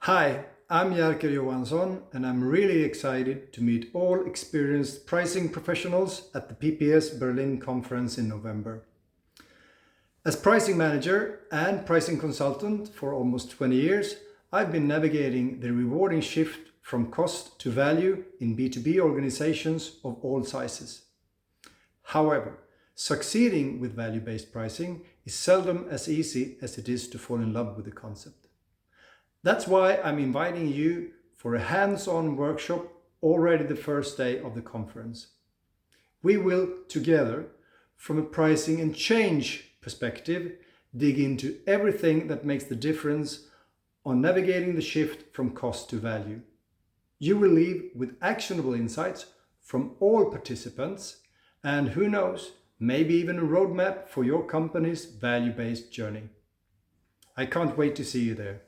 Hi, I'm Johansson and I'm really excited to meet all experienced pricing professionals at the PPS Berlin conference in November. As pricing manager and pricing consultant for almost 20 years, I've been navigating the rewarding shift from cost to value in B2B organizations of all sizes. However, succeeding with value-based pricing is seldom as easy as it is to fall in love with the concept. That's why I'm inviting you for a hands-on workshop already the first day of the conference. We will together, from a pricing and change perspective, dig into everything that makes the difference on navigating the shift from cost to value. You will leave with actionable insights from all participants and who knows, maybe even a roadmap for your company's value-based journey. I can't wait to see you there.